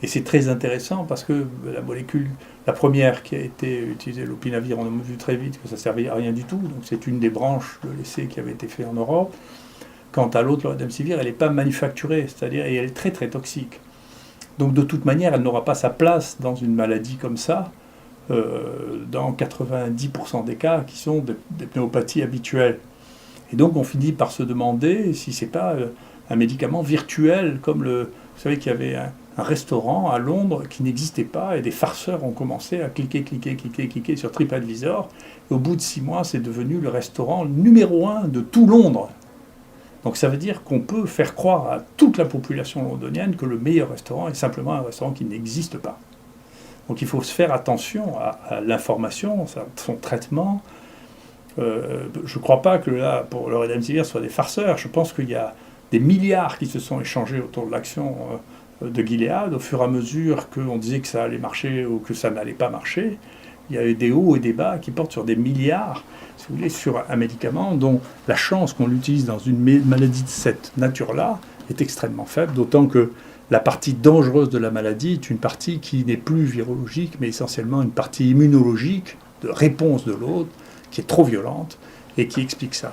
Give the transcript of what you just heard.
Et c'est très intéressant parce que la molécule, la première qui a été utilisée, l'opinavir, on a vu très vite que ça ne servait à rien du tout. Donc c'est une des branches de l'essai qui avait été fait en Europe. Quant à l'autre, le remdesivir, elle n'est pas manufacturée, c'est-à-dire et elle est très très toxique. Donc de toute manière, elle n'aura pas sa place dans une maladie comme ça, dans 90% des cas qui sont des pnéumopathies habituelles. Et donc on finit par se demander si c'est pas un médicament virtuel, comme vous savez qu'il y avait un restaurant à Londres qui n'existait pas et des farceurs ont commencé à cliquer sur TripAdvisor. Et au bout de 6 mois, c'est devenu le restaurant numéro 1 de tout Londres. Donc ça veut dire qu'on peut faire croire à toute la population londonienne que le meilleur restaurant est simplement un restaurant qui n'existe pas. Donc il faut se faire attention à l'information, son traitement. Je ne crois pas que là, pour le remdesivir, soit des farceurs. Je pense qu'il y a des milliards qui se sont échangés autour de l'action de Gilead au fur et à mesure qu'on disait que ça allait marcher ou que ça n'allait pas marcher. Il y a eu des hauts et des bas qui portent sur des milliards, si vous voulez, sur un médicament dont la chance qu'on l'utilise dans une maladie de cette nature-là est extrêmement faible, d'autant que la partie dangereuse de la maladie est une partie qui n'est plus virologique, mais essentiellement une partie immunologique, de réponse de l'autre, qui est trop violente et qui explique ça.